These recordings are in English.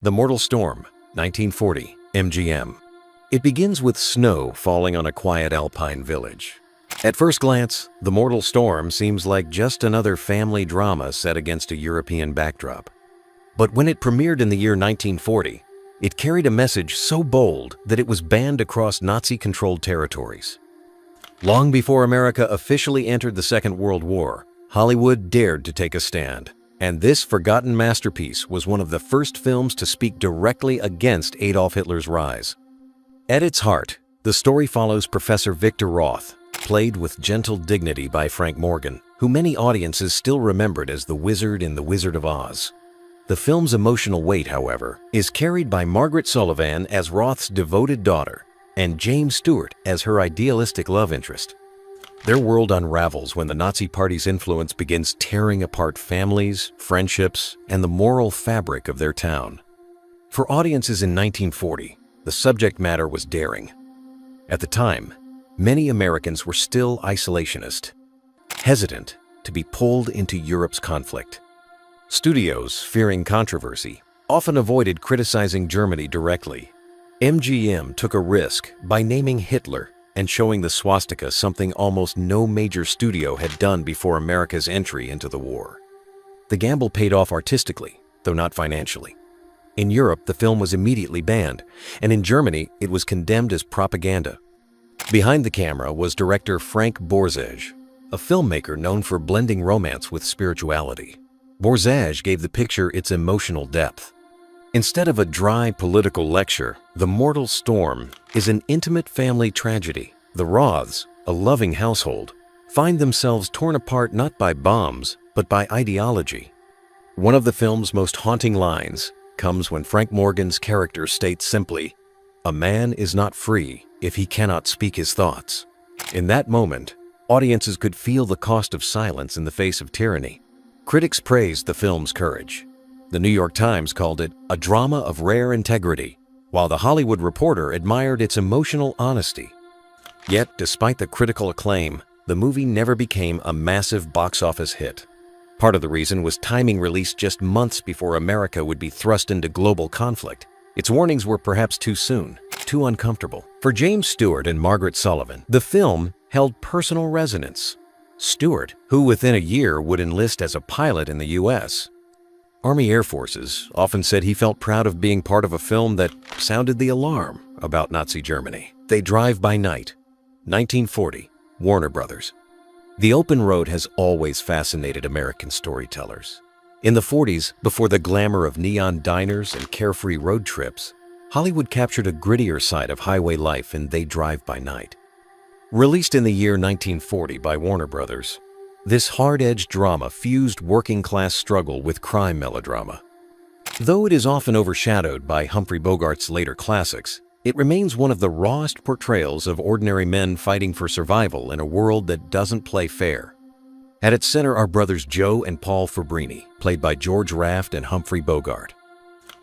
The Mortal Storm, 1940, MGM. It begins with snow falling on a quiet alpine village. At first glance, The Mortal Storm seems like just another family drama set against a European backdrop. But when it premiered in the year 1940, it carried a message so bold that it was banned across Nazi-controlled territories. Long before America officially entered the Second World War, Hollywood dared to take a stand. And this forgotten masterpiece was one of the first films to speak directly against Adolf Hitler's rise. At its heart, the story follows Professor Victor Roth, played with gentle dignity by Frank Morgan, who many audiences still remembered as the wizard in The Wizard of Oz. The film's emotional weight, however, is carried by Margaret Sullivan as Roth's devoted daughter and James Stewart as her idealistic love interest. Their world unravels when the Nazi Party's influence begins tearing apart families, friendships, and the moral fabric of their town. For audiences in 1940, the subject matter was daring. At the time, many Americans were still isolationist, hesitant to be pulled into Europe's conflict. Studios, fearing controversy, often avoided criticizing Germany directly. MGM took a risk by naming Hitler and showing the swastika, something almost no major studio had done before America's entry into the war. The gamble paid off artistically, though not financially. In Europe, the film was immediately banned, and in Germany, it was condemned as propaganda. Behind the camera was director Frank Borzage, a filmmaker known for blending romance with spirituality. Borzage gave the picture its emotional depth. Instead of a dry political lecture, The Mortal Storm is an intimate family tragedy. The Roths, a loving household, find themselves torn apart not by bombs, but by ideology. One of the film's most haunting lines comes when Frank Morgan's character states simply, "A man is not free if he cannot speak his thoughts." In that moment, audiences could feel the cost of silence in the face of tyranny. Critics praised the film's courage. The New York Times called it a drama of rare integrity, while The Hollywood Reporter admired its emotional honesty. Yet, despite the critical acclaim, the movie never became a massive box office hit. Part of the reason was timing, released just months before America would be thrust into global conflict. Its warnings were perhaps too soon, too uncomfortable. For James Stewart and Margaret Sullivan, the film held personal resonance. Stewart, who within a year would enlist as a pilot in the U.S., Army Air Forces, often said he felt proud of being part of a film that sounded the alarm about Nazi Germany. They Drive by Night, 1940, Warner Brothers. The open road has always fascinated American storytellers. In the 40s, before the glamour of neon diners and carefree road trips, Hollywood captured a grittier side of highway life in They Drive by Night. Released in the year 1940 by Warner Brothers, this hard-edged drama fused working-class struggle with crime melodrama. Though it is often overshadowed by Humphrey Bogart's later classics, it remains one of the rawest portrayals of ordinary men fighting for survival in a world that doesn't play fair. At its center are brothers Joe and Paul Fabrini, played by George Raft and Humphrey Bogart.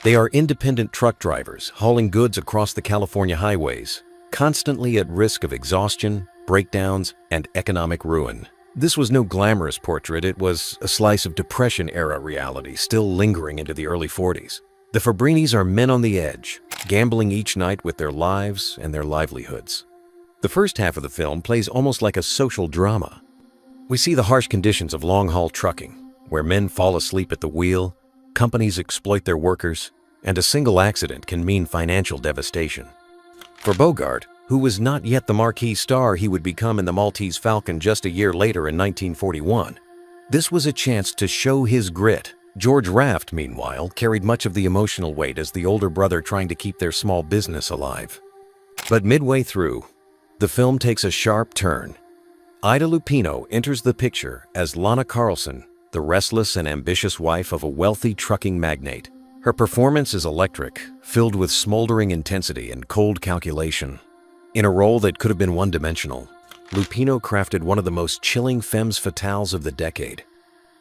They are independent truck drivers hauling goods across the California highways, constantly at risk of exhaustion, breakdowns, and economic ruin. This was no glamorous portrait, it was a slice of Depression-era reality still lingering into the early 40s. The Fabrinis are men on the edge, gambling each night with their lives and their livelihoods. The first half of the film plays almost like a social drama. We see the harsh conditions of long-haul trucking, where men fall asleep at the wheel, companies exploit their workers, and a single accident can mean financial devastation. For Bogart, who was not yet the marquee star he would become in The Maltese Falcon just a year later in 1941, this was a chance to show his grit. George Raft, meanwhile, carried much of the emotional weight as the older brother trying to keep their small business alive. But midway through, the film takes a sharp turn. Ida Lupino enters the picture as Lana Carlson, the restless and ambitious wife of a wealthy trucking magnate. Her performance is electric, filled with smoldering intensity and cold calculation. In a role that could have been one-dimensional, Lupino crafted one of the most chilling femmes fatales of the decade.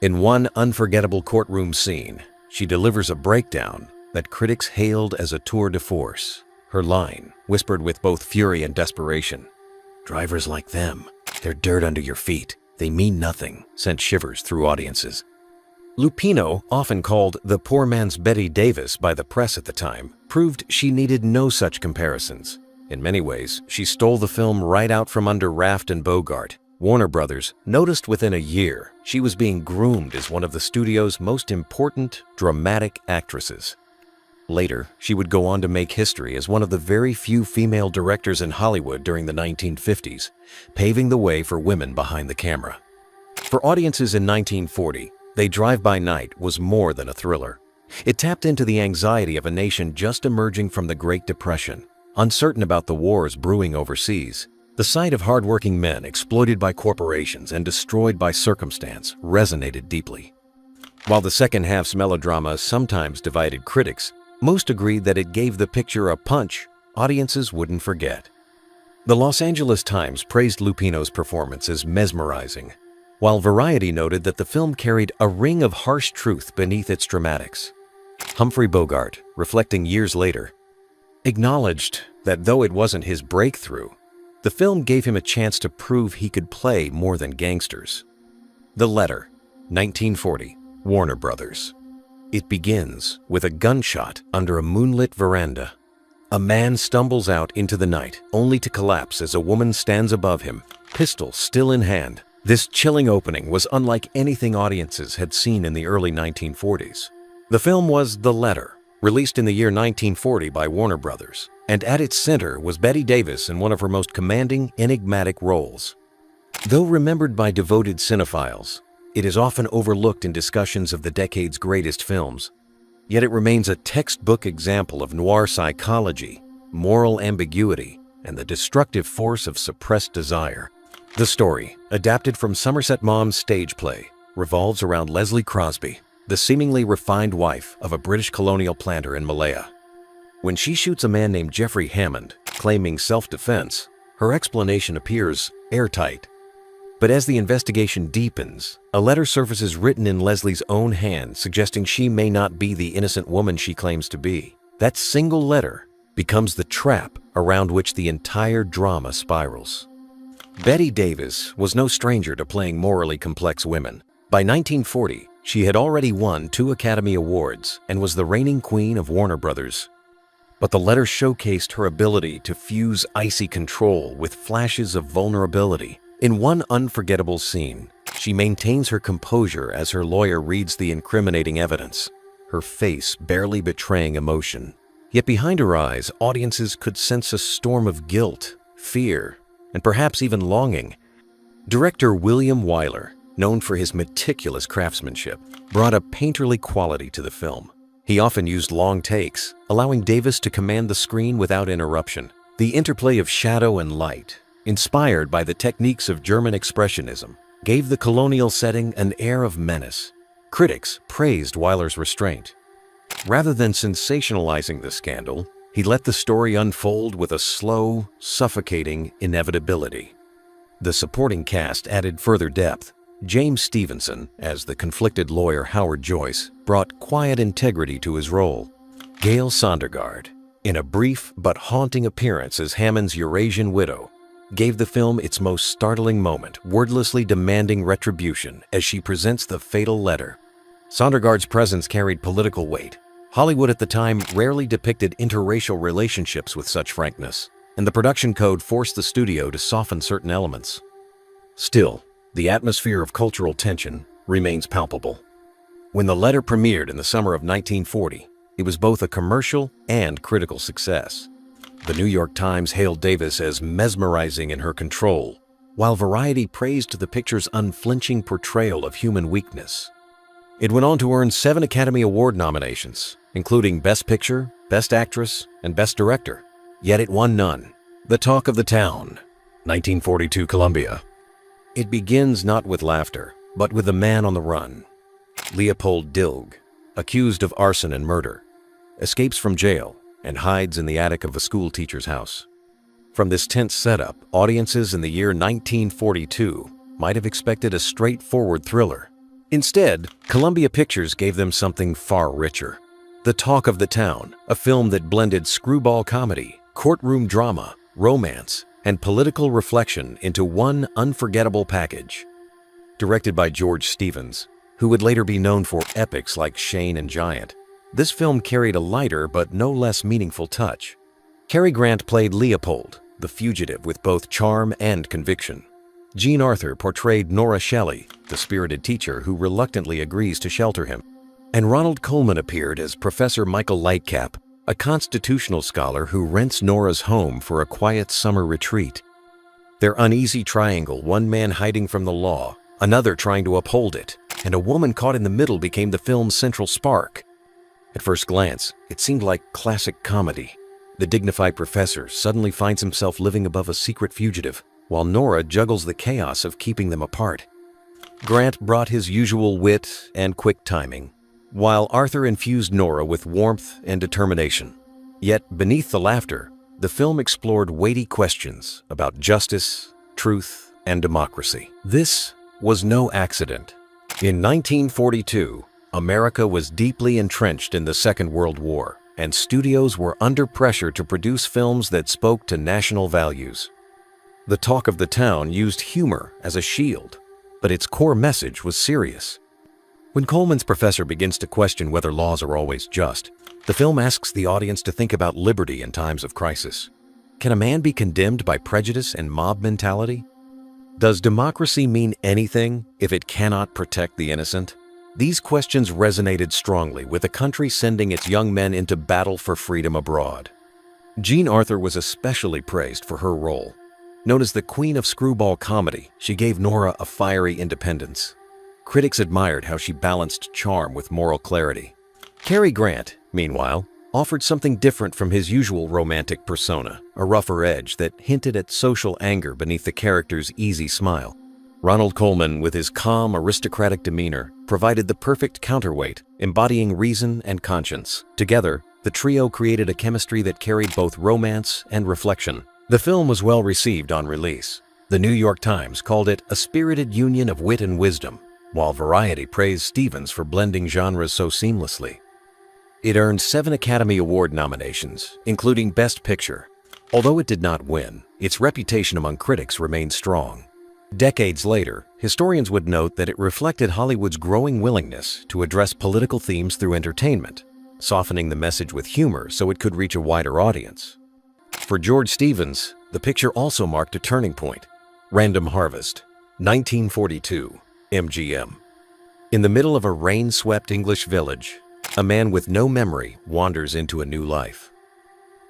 In one unforgettable courtroom scene, she delivers a breakdown that critics hailed as a tour de force. Her line, whispered with both fury and desperation, "Drivers like them, they're dirt under your feet. They mean nothing," sent shivers through audiences. Lupino, often called the poor man's Bette Davis by the press at the time, proved she needed no such comparisons. In many ways, she stole the film right out from under Raft and Bogart. Warner Brothers noticed within a year she was being groomed as one of the studio's most important dramatic actresses. Later, she would go on to make history as one of the very few female directors in Hollywood during the 1950s, paving the way for women behind the camera. For audiences in 1940, They Drive By Night was more than a thriller. It tapped into the anxiety of a nation just emerging from the Great Depression, uncertain about the wars brewing overseas. The sight of hardworking men exploited by corporations and destroyed by circumstance resonated deeply. While the second half's melodrama sometimes divided critics, most agreed that it gave the picture a punch audiences wouldn't forget. The Los Angeles Times praised Lupino's performance as mesmerizing, while Variety noted that the film carried a ring of harsh truth beneath its dramatics. Humphrey Bogart, reflecting years later, acknowledged that though it wasn't his breakthrough, the film gave him a chance to prove he could play more than gangsters. The Letter, 1940, Warner Brothers. It begins with a gunshot under a moonlit veranda. A man stumbles out into the night, only to collapse as a woman stands above him, pistol still in hand. This chilling opening was unlike anything audiences had seen in the early 1940s. The film was The Letter, released in the year 1940 by Warner Brothers, and at its center was Bette Davis in one of her most commanding, enigmatic roles. Though remembered by devoted cinephiles, it is often overlooked in discussions of the decade's greatest films. Yet it remains a textbook example of noir psychology, moral ambiguity, and the destructive force of suppressed desire. The story, adapted from Somerset Maugham's stage play, revolves around Leslie Crosby, the seemingly refined wife of a British colonial planter in Malaya. When she shoots a man named Jeffrey Hammond, claiming self-defense, her explanation appears airtight. But as the investigation deepens, a letter surfaces written in Leslie's own hand suggesting she may not be the innocent woman she claims to be. That single letter becomes the trap around which the entire drama spirals. Bette Davis was no stranger to playing morally complex women. By 1940, she had already won 2 Academy Awards and was the reigning queen of Warner Brothers. But the letter showcased her ability to fuse icy control with flashes of vulnerability. In one unforgettable scene, she maintains her composure as her lawyer reads the incriminating evidence, her face barely betraying emotion. Yet behind her eyes, audiences could sense a storm of guilt, fear, and perhaps even longing. Director William Wyler, known for his meticulous craftsmanship, brought a painterly quality to the film. He often used long takes, allowing Davis to command the screen without interruption. The interplay of shadow and light, inspired by the techniques of German Expressionism, gave the colonial setting an air of menace. Critics praised Wyler's restraint. Rather than sensationalizing the scandal, he let the story unfold with a slow, suffocating inevitability. The supporting cast added further depth. James Stevenson, as the conflicted lawyer Howard Joyce, brought quiet integrity to his role. Gail Sondergaard, in a brief but haunting appearance as Hammond's Eurasian widow, gave the film its most startling moment, wordlessly demanding retribution as she presents the fatal letter. Sondergaard's presence carried political weight. Hollywood at the time rarely depicted interracial relationships with such frankness, and the production code forced the studio to soften certain elements. Still, the atmosphere of cultural tension remains palpable. When The Letter premiered in the summer of 1940, it was both a commercial and critical success. The New York Times hailed Davis as mesmerizing in her control, while Variety praised the picture's unflinching portrayal of human weakness. It went on to earn 7 Academy Award nominations, including Best Picture, Best Actress, and Best Director. Yet it won none. The Talk of the Town, 1942 Columbia. It begins not with laughter, but with a man on the run. Leopold Dilg, accused of arson and murder, escapes from jail and hides in the attic of a school teacher's house. From this tense setup, audiences in the year 1942 might have expected a straightforward thriller. Instead, Columbia Pictures gave them something far richer. The Talk of the Town, a film that blended screwball comedy, courtroom drama, romance, and political reflection into one unforgettable package. Directed by George Stevens, who would later be known for epics like Shane and Giant. This film carried a lighter but no less meaningful touch. Cary Grant played Leopold, the fugitive with both charm and conviction. Jean Arthur portrayed Nora Shelley, the spirited teacher who reluctantly agrees to shelter him. And Ronald Colman appeared as Professor Michael Lightcap, a constitutional scholar who rents Nora's home for a quiet summer retreat. Their uneasy triangle, one man hiding from the law, another trying to uphold it, and a woman caught in the middle became the film's central spark. At first glance, it seemed like classic comedy. The dignified professor suddenly finds himself living above a secret fugitive, while Nora juggles the chaos of keeping them apart. Grant brought his usual wit and quick timing, while Arthur infused Nora with warmth and determination. Yet beneath the laughter, the film explored weighty questions about justice, truth, and democracy. This was no accident. In 1942, America was deeply entrenched in the Second World War, and studios were under pressure to produce films that spoke to national values. The talk of the town used humor as a shield, but its core message was serious. When Coleman's professor begins to question whether laws are always just, the film asks the audience to think about liberty in times of crisis. Can a man be condemned by prejudice and mob mentality? Does democracy mean anything if it cannot protect the innocent? These questions resonated strongly with a country sending its young men into battle for freedom abroad. Jean Arthur was especially praised for her role. Known as the Queen of Screwball Comedy, she gave Nora a fiery independence. Critics admired how she balanced charm with moral clarity. Cary Grant, meanwhile, offered something different from his usual romantic persona, a rougher edge that hinted at social anger beneath the character's easy smile. Ronald Colman, with his calm, aristocratic demeanor, provided the perfect counterweight, embodying reason and conscience. Together, the trio created a chemistry that carried both romance and reflection. The film was well received on release. The New York Times called it a spirited union of wit and wisdom, while Variety praised Stevens for blending genres so seamlessly. It earned 7 Academy Award nominations, including Best Picture. Although it did not win, its reputation among critics remained strong. Decades later, historians would note that it reflected Hollywood's growing willingness to address political themes through entertainment, softening the message with humor so it could reach a wider audience. For George Stevens, the picture also marked a turning point. Random Harvest, 1942, MGM. In the middle of a rain-swept English village, a man with no memory wanders into a new life.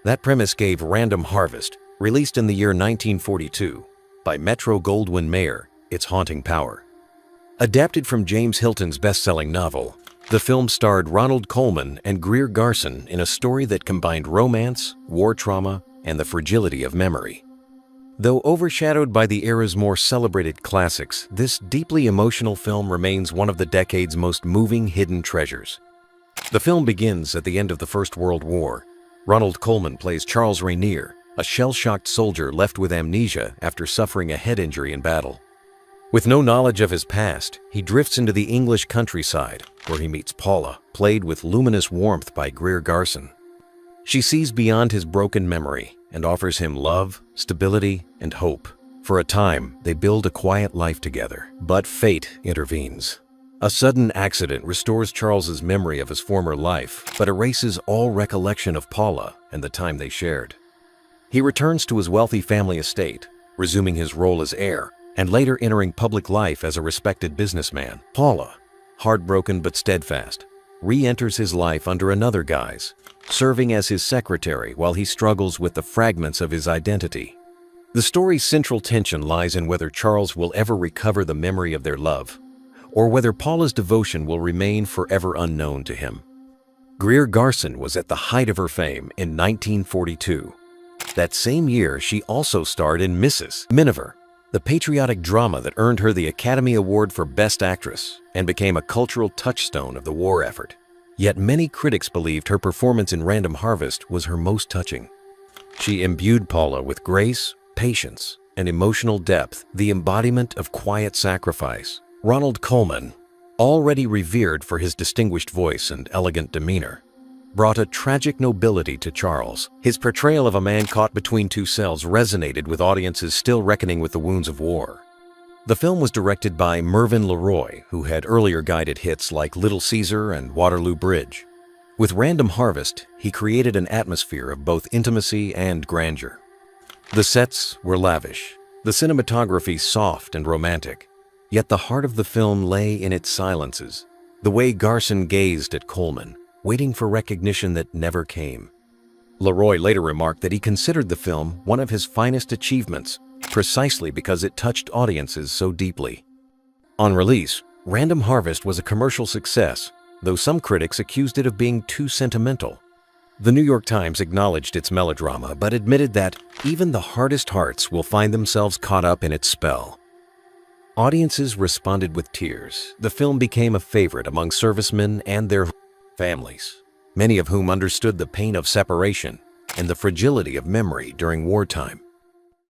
That premise gave Random Harvest, released in the year 1942, by Metro-Goldwyn-Mayer, its haunting power. Adapted from James Hilton's best-selling novel, the film starred Ronald Colman and Greer Garson in a story that combined romance, war trauma, and the fragility of memory. Though overshadowed by the era's more celebrated classics, this deeply emotional film remains one of the decade's most moving hidden treasures. The film begins at the end of the First World War. Ronald Colman plays Charles Rainier, a shell-shocked soldier left with amnesia after suffering a head injury in battle. With no knowledge of his past, he drifts into the English countryside, where he meets Paula, played with luminous warmth by Greer Garson. She sees beyond his broken memory and offers him love, stability, and hope. For a time, they build a quiet life together, but fate intervenes. A sudden accident restores Charles's memory of his former life, but erases all recollection of Paula and the time they shared. He returns to his wealthy family estate, resuming his role as heir, and later entering public life as a respected businessman. Paula, heartbroken but steadfast, re-enters his life under another guise, serving as his secretary while he struggles with the fragments of his identity. The story's central tension lies in whether Charles will ever recover the memory of their love, or whether Paula's devotion will remain forever unknown to him. Greer Garson was at the height of her fame in 1942. That same year, she also starred in Mrs. Miniver, the patriotic drama that earned her the Academy Award for Best Actress and became a cultural touchstone of the war effort. Yet many critics believed her performance in Random Harvest was her most touching. She imbued Paula with grace, patience, and emotional depth, the embodiment of quiet sacrifice. Ronald Colman, already revered for his distinguished voice and elegant demeanor, brought a tragic nobility to Charles. His portrayal of a man caught between two cells resonated with audiences still reckoning with the wounds of war. The film was directed by Mervyn LeRoy, who had earlier guided hits like Little Caesar and Waterloo Bridge. With Random Harvest, he created an atmosphere of both intimacy and grandeur. The sets were lavish, the cinematography soft and romantic, yet the heart of the film lay in its silences, the way Garson gazed at Coleman, waiting for recognition that never came. LeRoy later remarked that he considered the film one of his finest achievements, precisely because it touched audiences so deeply. On release, Random Harvest was a commercial success, though some critics accused it of being too sentimental. The New York Times acknowledged its melodrama, but admitted that even the hardest hearts will find themselves caught up in its spell. Audiences responded with tears. The film became a favorite among servicemen and their families, many of whom understood the pain of separation and the fragility of memory during wartime.